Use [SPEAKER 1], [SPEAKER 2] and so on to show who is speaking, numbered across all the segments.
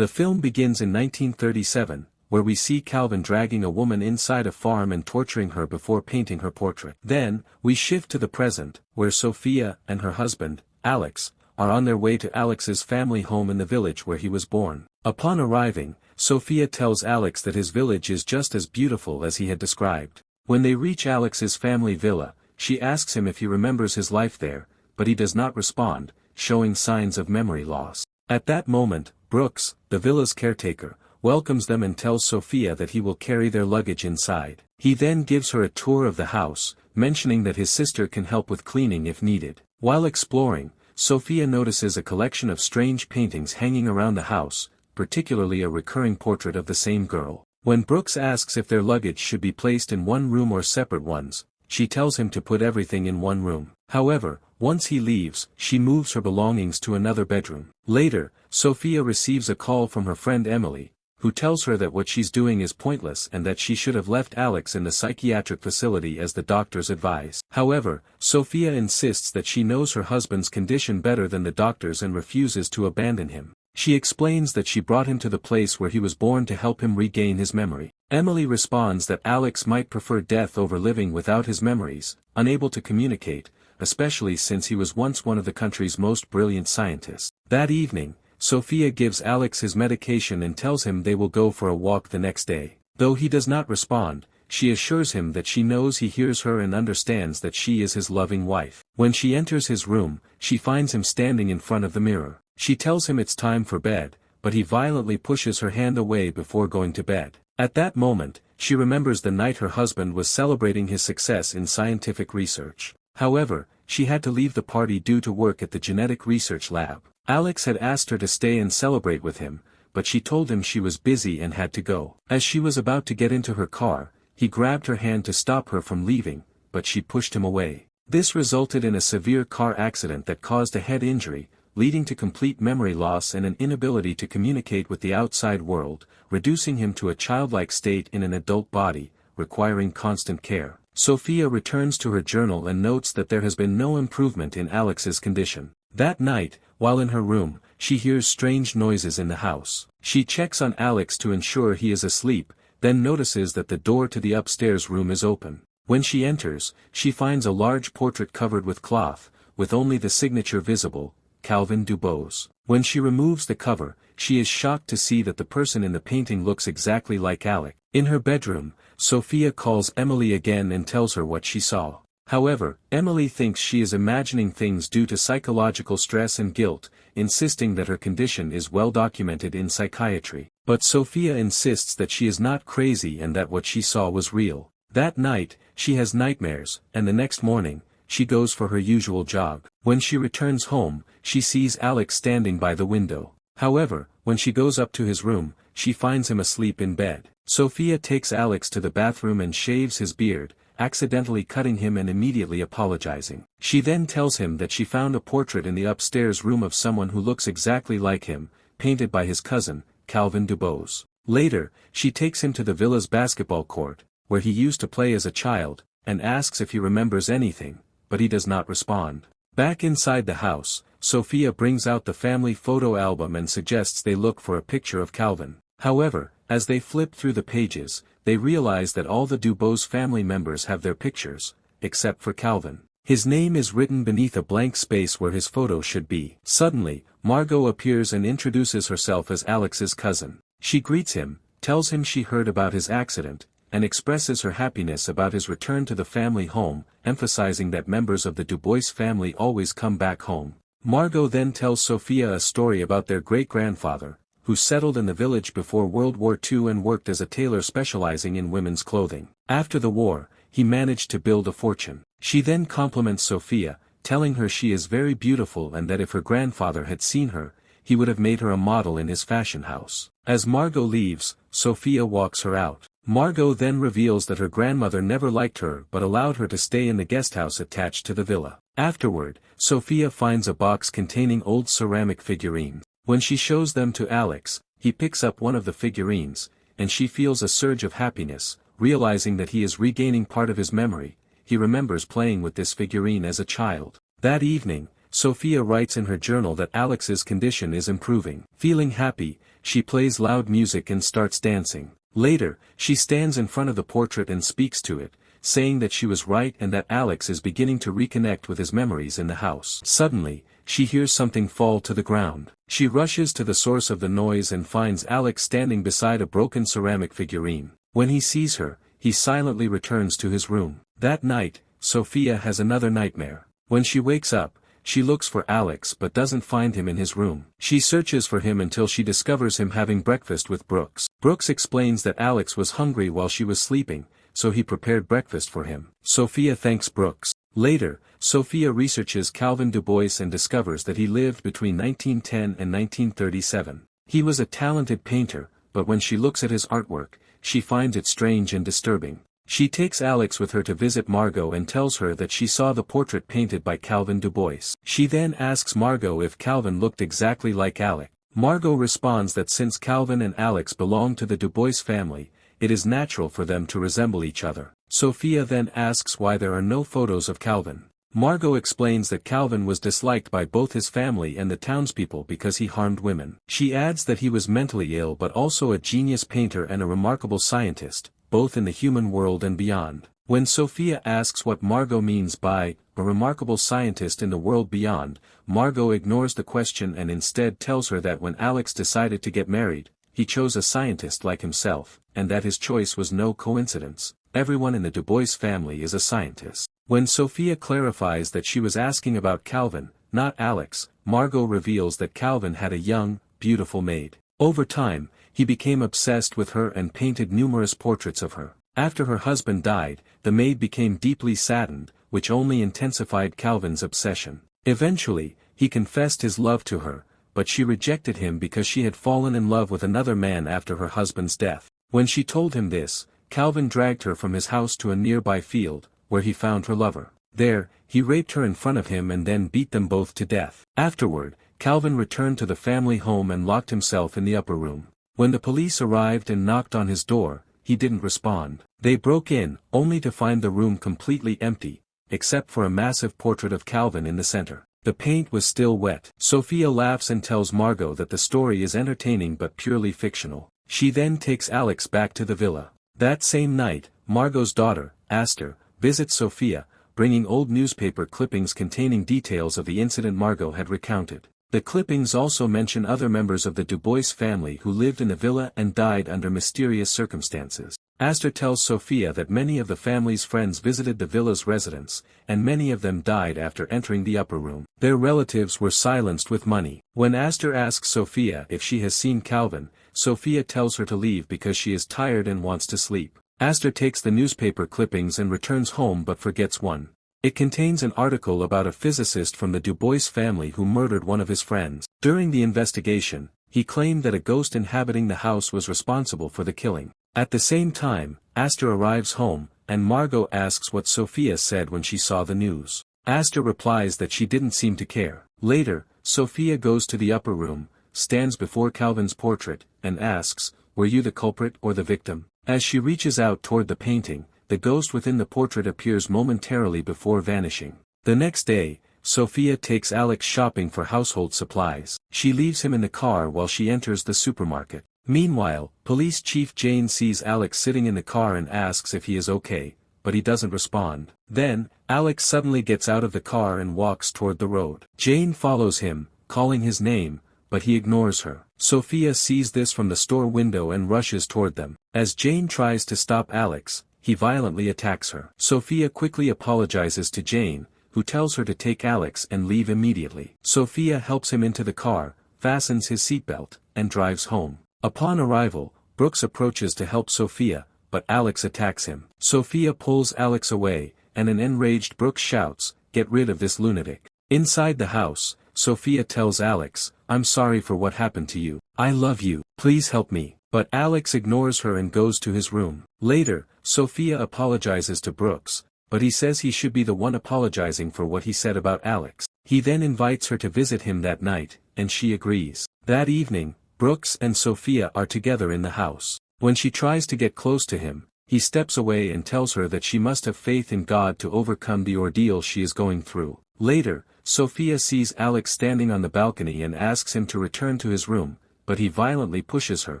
[SPEAKER 1] The film begins in 1937, where we see Calvin dragging a woman inside a farm and torturing her before painting her portrait. Then, we shift to the present, where Sophia and her husband, Alex, are on their way to Alex's family home in the village where he was born. Upon arriving, Sophia tells Alex that his village is just as beautiful as he had described. When they reach Alex's family villa, she asks him if he remembers his life there, but he does not respond, showing signs of memory loss. At that moment, Brooks, the villa's caretaker, welcomes them and tells Sophia that he will carry their luggage inside. He then gives her a tour of the house, mentioning that his sister can help with cleaning if needed. While exploring, Sophia notices a collection of strange paintings hanging around the house, particularly a recurring portrait of the same girl. When Brooks asks if their luggage should be placed in one room or separate ones, she tells him to put everything in one room. However, once he leaves, she moves her belongings to another bedroom. Later, Sophia receives a call from her friend Emily, who tells her that what she's doing is pointless and that she should have left Alex in the psychiatric facility as the doctors advise. However, Sophia insists that she knows her husband's condition better than the doctors and refuses to abandon him. She explains that she brought him to the place where he was born to help him regain his memory. Emily responds that Alex might prefer death over living without his memories, unable to communicate, especially since he was once one of the country's most brilliant scientists. That evening, Sophia gives Alex his medication and tells him they will go for a walk the next day. Though he does not respond, she assures him that she knows he hears her and understands that she is his loving wife. When she enters his room, she finds him standing in front of the mirror. She tells him it's time for bed, but he violently pushes her hand away before going to bed. At that moment, she remembers the night her husband was celebrating his success in scientific research. However, she had to leave the party due to work at the genetic research lab. Alex had asked her to stay and celebrate with him, but she told him she was busy and had to go. As she was about to get into her car, he grabbed her hand to stop her from leaving, but she pushed him away. This resulted in a severe car accident that caused a head injury, leading to complete memory loss and an inability to communicate with the outside world, reducing him to a childlike state in an adult body, requiring constant care. Sophia returns to her journal and notes that there has been no improvement in Alex's condition. That night, while in her room, she hears strange noises in the house. She checks on Alex to ensure he is asleep, then notices that the door to the upstairs room is open. When she enters, she finds a large portrait covered with cloth, with only the signature visible, Calvin Dubose. When she removes the cover, she is shocked to see that the person in the painting looks exactly like Alex. In her bedroom, Sophia calls Emily again and tells her what she saw. However, Emily thinks she is imagining things due to psychological stress and guilt, insisting that her condition is well documented in psychiatry. But Sophia insists that she is not crazy and that what she saw was real. That night, she has nightmares, and the next morning, she goes for her usual jog. When she returns home, she sees Alex standing by the window. However, when she goes up to his room, she finds him asleep in bed. Sophia takes Alex to the bathroom and shaves his beard, accidentally cutting him and immediately apologizing. She then tells him that she found a portrait in the upstairs room of someone who looks exactly like him, painted by his cousin, Calvin Dubose. Later, she takes him to the villa's basketball court, where he used to play as a child, and asks if he remembers anything, but he does not respond. Back inside the house, Sophia brings out the family photo album and suggests they look for a picture of Calvin. However, as they flip through the pages, they realize that all the Dubose family members have their pictures, except for Calvin. His name is written beneath a blank space where his photo should be. Suddenly, Margot appears and introduces herself as Alex's cousin. She greets him, tells him she heard about his accident, and expresses her happiness about his return to the family home, emphasizing that members of the Dubois family always come back home. Margot then tells Sophia a story about their great-grandfather, who settled in the village before World War II and worked as a tailor specializing in women's clothing. After the war, he managed to build a fortune. She then compliments Sophia, telling her she is very beautiful and that if her grandfather had seen her, he would have made her a model in his fashion house. As Margot leaves, Sophia walks her out. Margot then reveals that her grandmother never liked her but allowed her to stay in the guesthouse attached to the villa. Afterward, Sophia finds a box containing old ceramic figurines. When she shows them to Alex, he picks up one of the figurines, and she feels a surge of happiness, realizing that he is regaining part of his memory. He remembers playing with this figurine as a child. That evening, Sophia writes in her journal that Alex's condition is improving. Feeling happy, she plays loud music and starts dancing. Later, she stands in front of the portrait and speaks to it, saying that she was right and that Alex is beginning to reconnect with his memories in the house. Suddenly, she hears something fall to the ground. She rushes to the source of the noise and finds Alex standing beside a broken ceramic figurine. When he sees her, he silently returns to his room. That night, Sophia has another nightmare. When she wakes up, she looks for Alex but doesn't find him in his room. She searches for him until she discovers him having breakfast with Brooks. Brooks explains that Alex was hungry while she was sleeping, so he prepared breakfast for him. Sophia thanks Brooks. Later, Sophia researches Calvin Du Bois and discovers that he lived between 1910 and 1937. He was a talented painter, but when she looks at his artwork, she finds it strange and disturbing. She takes Alex with her to visit Margot and tells her that she saw the portrait painted by Calvin Du Bois. She then asks Margot if Calvin looked exactly like Alex. Margot responds that since Calvin and Alex belong to the Du Bois family, it is natural for them to resemble each other. Sophia then asks why there are no photos of Calvin. Margot explains that Calvin was disliked by both his family and the townspeople because he harmed women. She adds that he was mentally ill but also a genius painter and a remarkable scientist, both in the human world and beyond. When Sophia asks what Margot means by a remarkable scientist in the world beyond, Margot ignores the question and instead tells her that when Alex decided to get married, he chose a scientist like himself, and that his choice was no coincidence. Everyone in the Du Bois family is a scientist. When Sophia clarifies that she was asking about Calvin, not Alex, Margot reveals that Calvin had a young, beautiful maid. Over time, he became obsessed with her and painted numerous portraits of her. After her husband died, the maid became deeply saddened, which only intensified Calvin's obsession. Eventually, he confessed his love to her, but she rejected him because she had fallen in love with another man after her husband's death. When she told him this, Calvin dragged her from his house to a nearby field, where he found her lover. There, he raped her in front of him and then beat them both to death. Afterward, Calvin returned to the family home and locked himself in the upper room. When the police arrived and knocked on his door, he didn't respond. They broke in, only to find the room completely empty, except for a massive portrait of Calvin in the center. The paint was still wet. Sophia laughs and tells Margot that the story is entertaining but purely fictional. She then takes Alex back to the villa. That same night, Margot's daughter, Aster, visits Sophia, bringing old newspaper clippings containing details of the incident Margot had recounted. The clippings also mention other members of the Du Bois family who lived in the villa and died under mysterious circumstances. Aster tells Sophia that many of the family's friends visited the villa's residence, and many of them died after entering the upper room. Their relatives were silenced with money. When Aster asks Sophia if she has seen Calvin, Sophia tells her to leave because she is tired and wants to sleep. Aster takes the newspaper clippings and returns home but forgets one. It contains an article about a physicist from the Du Bois family who murdered one of his friends. During the investigation, he claimed that a ghost inhabiting the house was responsible for the killing. At the same time, Aster arrives home, and Margot asks what Sophia said when she saw the news. Aster replies that she didn't seem to care. Later, Sophia goes to the upper room, stands before Calvin's portrait, and asks, "Were you the culprit or the victim?" As she reaches out toward the painting, the ghost within the portrait appears momentarily before vanishing. The next day, Sophia takes Alex shopping for household supplies. She leaves him in the car while she enters the supermarket. Meanwhile, Police Chief Jane sees Alex sitting in the car and asks if he is okay, but he doesn't respond. Then, Alex suddenly gets out of the car and walks toward the road. Jane follows him, calling his name, but he ignores her. Sophia sees this from the store window and rushes toward them. As Jane tries to stop Alex, he violently attacks her. Sophia quickly apologizes to Jane, who tells her to take Alex and leave immediately. Sophia helps him into the car, fastens his seatbelt, and drives home. Upon arrival, Brooks approaches to help Sophia, but Alex attacks him. Sophia pulls Alex away, and an enraged Brooks shouts, "Get rid of this lunatic." Inside the house, Sophia tells Alex, "I'm sorry for what happened to you. I love you. Please help me." But Alex ignores her and goes to his room. Later, Sophia apologizes to Brooks, but he says he should be the one apologizing for what he said about Alex. He then invites her to visit him that night, and she agrees. That evening, Brooks and Sophia are together in the house. When she tries to get close to him, he steps away and tells her that she must have faith in God to overcome the ordeal she is going through. Later, Sophia sees Alex standing on the balcony and asks him to return to his room, but he violently pushes her,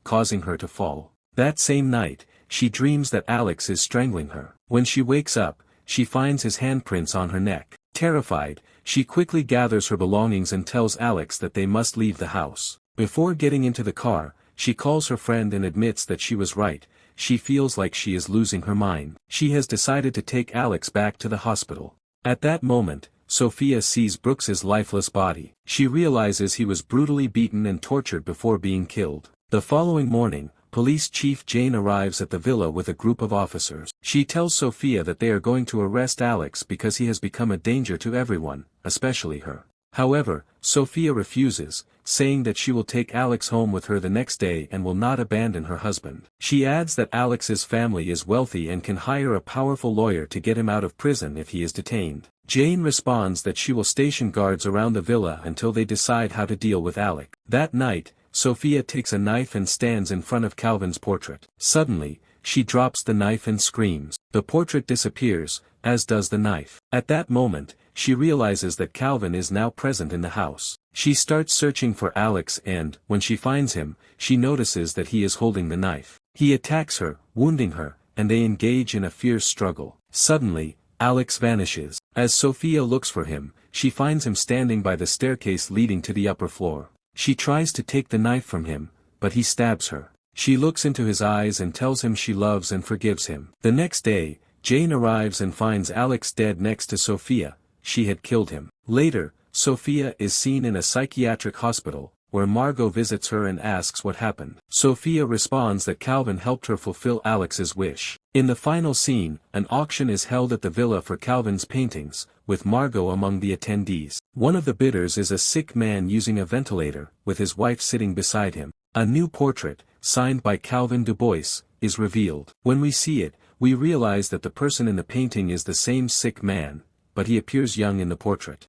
[SPEAKER 1] causing her to fall. That same night, she dreams that Alex is strangling her. When she wakes up, she finds his handprints on her neck. Terrified, she quickly gathers her belongings and tells Alex that they must leave the house. Before getting into the car, she calls her friend and admits that she was right. She feels like she is losing her mind. She has decided to take Alex back to the hospital. At that moment, Sophia sees Brooks's lifeless body. She realizes he was brutally beaten and tortured before being killed. The following morning, Police Chief Jane arrives at the villa with a group of officers. She tells Sophia that they are going to arrest Alex because he has become a danger to everyone, especially her. However, Sophia refuses, saying that she will take Alex home with her the next day and will not abandon her husband. She adds that Alex's family is wealthy and can hire a powerful lawyer to get him out of prison if he is detained. Jane responds that she will station guards around the villa until they decide how to deal with Alex. That night, Sophia takes a knife and stands in front of Calvin's portrait. Suddenly, she drops the knife and screams. The portrait disappears, as does the knife. At that moment, she realizes that Calvin is now present in the house. She starts searching for Alex and, when she finds him, she notices that he is holding the knife. He attacks her, wounding her, and they engage in a fierce struggle. Suddenly, Alex vanishes. As Sophia looks for him, she finds him standing by the staircase leading to the upper floor. She tries to take the knife from him, but he stabs her. She looks into his eyes and tells him she loves and forgives him. The next day, Jane arrives and finds Alex dead next to Sophia. She had killed him. Later, Sophia is seen in a psychiatric hospital, where Margot visits her and asks what happened. Sophia responds that Calvin helped her fulfill Alex's wish. In the final scene, an auction is held at the villa for Calvin's paintings, with Margot among the attendees. One of the bidders is a sick man using a ventilator, with his wife sitting beside him. A new portrait, signed by Calvin Du Bois, is revealed. When we see it, we realize that the person in the painting is the same sick man, but he appears young in the portrait.